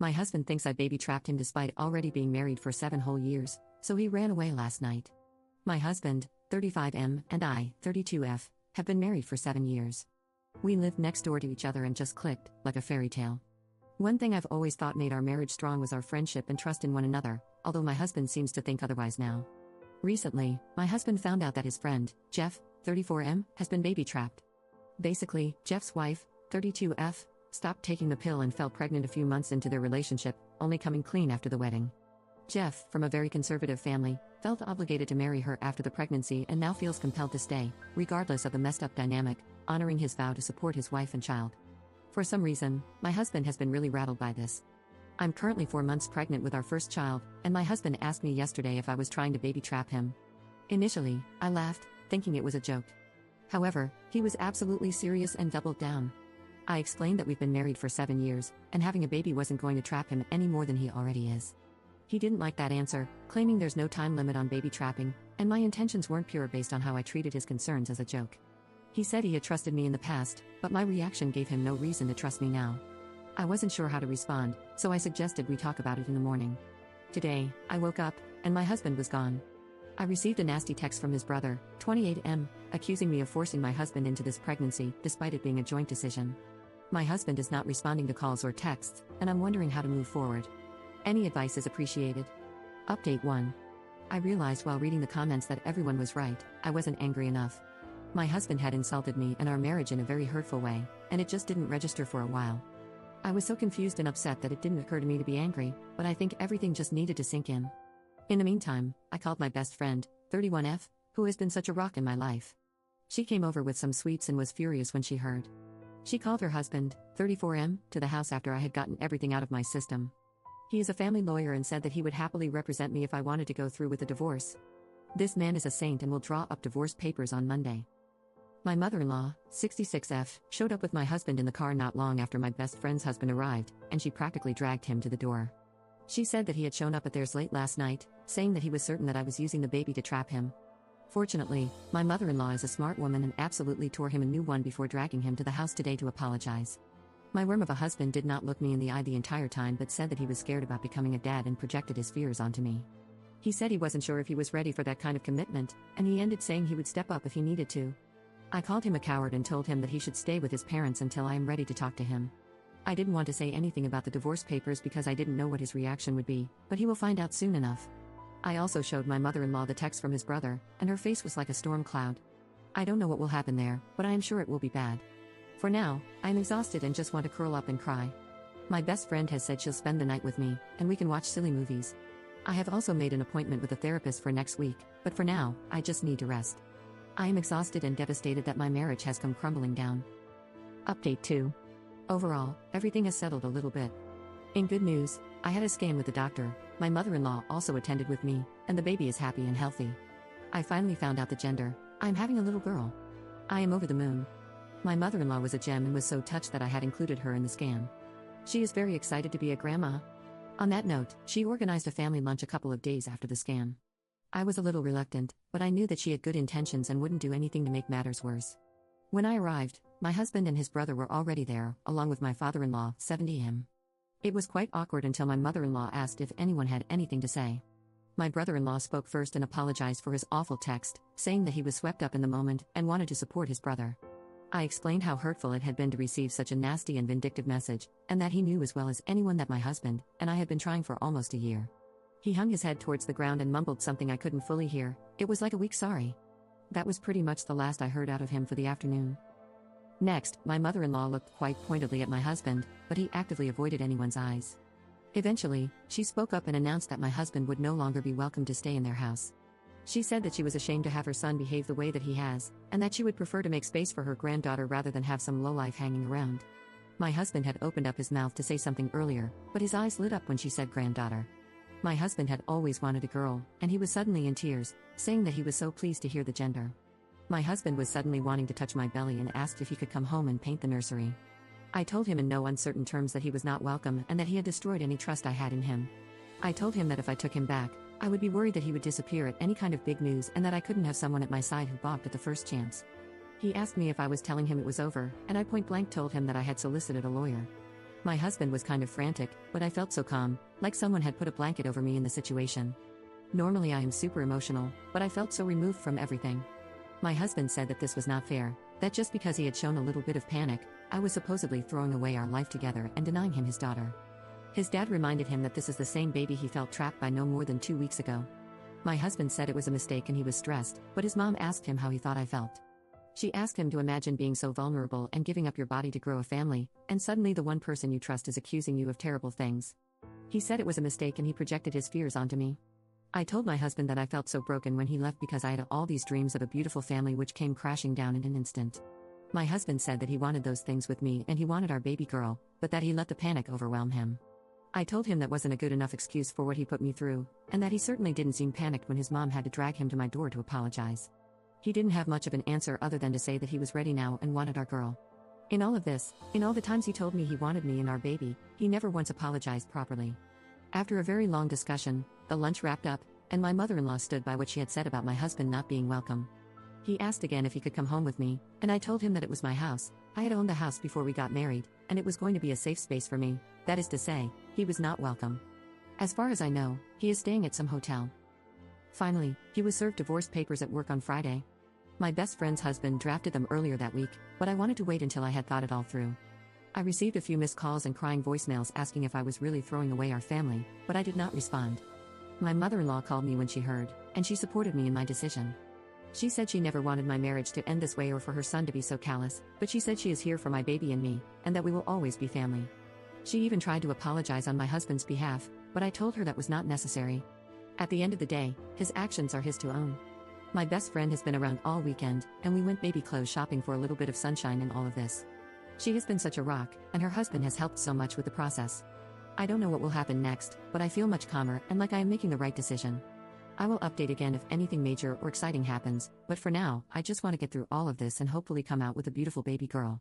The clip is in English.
My husband thinks I baby trapped him despite already being married for 7 whole years, so he ran away last night. My husband, 35M, and I, 32F, have been married for 7 years. We lived next door to each other and just clicked, like a fairy tale. One thing I've always thought made our marriage strong was our friendship and trust in one another, although my husband seems to think otherwise now. Recently, my husband found out that his friend, Jeff, 34M, has been baby trapped. Basically, Jeff's wife, 32F, stopped taking the pill and fell pregnant a few months into their relationship, only coming clean after the wedding. Jeff, from a very conservative family, felt obligated to marry her after the pregnancy and now feels compelled to stay, regardless of the messed up dynamic, honoring his vow to support his wife and child. For some reason, my husband has been really rattled by this. I'm currently 4 months pregnant with our first child, and my husband asked me yesterday if I was trying to baby trap him. Initially, I laughed, thinking it was a joke. However, he was absolutely serious and doubled down. I explained that we've been married for 7 years, and having a baby wasn't going to trap him any more than he already is. He didn't like that answer, claiming there's no time limit on baby trapping, and my intentions weren't pure based on how I treated his concerns as a joke. He said he had trusted me in the past, but my reaction gave him no reason to trust me now. I wasn't sure how to respond, so I suggested we talk about it in the morning. Today, I woke up, and my husband was gone. I received a nasty text from his brother, 28M, accusing me of forcing my husband into this pregnancy, despite it being a joint decision. My husband is not responding to calls or texts, and I'm wondering how to move forward. Any advice is appreciated. Update 1. I realized while reading the comments that everyone was right, I wasn't angry enough. My husband had insulted me and our marriage in a very hurtful way, and it just didn't register for a while. I was so confused and upset that it didn't occur to me to be angry, but I think everything just needed to sink in. In the meantime, I called my best friend, 31F, who has been such a rock in my life. She came over with some sweets and was furious when she heard. She called her husband, 34M, to the house after I had gotten everything out of my system. He is a family lawyer and said that he would happily represent me if I wanted to go through with the divorce. This man is a saint and will draw up divorce papers on Monday. My mother-in-law, 66F, showed up with my husband in the car not long after my best friend's husband arrived, and she practically dragged him to the door. She said that he had shown up at theirs late last night, saying that he was certain that I was using the baby to trap him. Fortunately, my mother-in-law is a smart woman and absolutely tore him a new one before dragging him to the house today to apologize. My worm of a husband did not look me in the eye the entire time but said that he was scared about becoming a dad and projected his fears onto me. He said he wasn't sure if he was ready for that kind of commitment, and he ended saying he would step up if he needed to. I called him a coward and told him that he should stay with his parents until I am ready to talk to him. I didn't want to say anything about the divorce papers because I didn't know what his reaction would be, but he will find out soon enough. I also showed my mother-in-law the text from his brother, and her face was like a storm cloud. I don't know what will happen there, but I am sure it will be bad. For now, I am exhausted and just want to curl up and cry. My best friend has said she'll spend the night with me, and we can watch silly movies. I have also made an appointment with a therapist for next week, but for now, I just need to rest. I am exhausted and devastated that my marriage has come crumbling down. Update 2. Overall, everything has settled a little bit. In good news, I had a scan with the doctor, my mother-in-law also attended with me, and the baby is happy and healthy. I finally found out the gender. I'm having a little girl. I am over the moon. My mother-in-law was a gem and was so touched that I had included her in the scan. She is very excited to be a grandma. On that note, she organized a family lunch a couple of days after the scan. I was a little reluctant, but I knew that she had good intentions and wouldn't do anything to make matters worse. When I arrived, my husband and his brother were already there, along with my father-in-law, 70M. It was quite awkward until my mother-in-law asked if anyone had anything to say. My brother-in-law spoke first and apologized for his awful text, saying that he was swept up in the moment and wanted to support his brother. I explained how hurtful it had been to receive such a nasty and vindictive message, and that he knew as well as anyone that my husband and I had been trying for almost a year. He hung his head towards the ground and mumbled something I couldn't fully hear. It was like a weak sorry. That was pretty much the last I heard out of him for the afternoon. Next, my mother-in-law looked quite pointedly at my husband, but he actively avoided anyone's eyes. Eventually, she spoke up and announced that my husband would no longer be welcome to stay in their house. She said that she was ashamed to have her son behave the way that he has, and that she would prefer to make space for her granddaughter rather than have some lowlife hanging around. My husband had opened up his mouth to say something earlier, but his eyes lit up when she said granddaughter. My husband had always wanted a girl, and he was suddenly in tears, saying that he was so pleased to hear the gender. My husband was suddenly wanting to touch my belly and asked if he could come home and paint the nursery. I told him in no uncertain terms that he was not welcome and that he had destroyed any trust I had in him. I told him that if I took him back, I would be worried that he would disappear at any kind of big news and that I couldn't have someone at my side who balked at the first chance. He asked me if I was telling him it was over, and I point blank told him that I had solicited a lawyer. My husband was kind of frantic, but I felt so calm, like someone had put a blanket over me in the situation. Normally I am super emotional, but I felt so removed from everything. My husband said that this was not fair, that just because he had shown a little bit of panic, I was supposedly throwing away our life together and denying him his daughter. His dad reminded him that this is the same baby he felt trapped by no more than 2 weeks ago. My husband said it was a mistake and he was stressed, but his mom asked him how he thought I felt. She asked him to imagine being so vulnerable and giving up your body to grow a family, and suddenly the one person you trust is accusing you of terrible things. He said it was a mistake and he projected his fears onto me. I told my husband that I felt so broken when he left because I had all these dreams of a beautiful family which came crashing down in an instant. My husband said that he wanted those things with me and he wanted our baby girl, but that he let the panic overwhelm him. I told him that wasn't a good enough excuse for what he put me through, and that he certainly didn't seem panicked when his mom had to drag him to my door to apologize. He didn't have much of an answer other than to say that he was ready now and wanted our girl. In all of this, in all the times he told me he wanted me and our baby, he never once apologized properly. After a very long discussion, the lunch wrapped up, and my mother-in-law stood by what she had said about my husband not being welcome. He asked again if he could come home with me, and I told him that it was my house. I had owned the house before we got married, and it was going to be a safe space for me. That is to say, he was not welcome. As far as I know, he is staying at some hotel. Finally, he was served divorce papers at work on Friday. My best friend's husband drafted them earlier that week, but I wanted to wait until I had thought it all through. I received a few missed calls and crying voicemails asking if I was really throwing away our family, but I did not respond. My mother-in-law called me when she heard, and she supported me in my decision. She said she never wanted my marriage to end this way or for her son to be so callous, but she said she is here for my baby and me, and that we will always be family. She even tried to apologize on my husband's behalf, but I told her that was not necessary. At the end of the day, his actions are his to own. My best friend has been around all weekend, and we went baby clothes shopping for a little bit of sunshine in all of this. She has been such a rock, and her husband has helped so much with the process. I don't know what will happen next, but I feel much calmer and like I am making the right decision. I will update again if anything major or exciting happens, but for now, I just want to get through all of this and hopefully come out with a beautiful baby girl.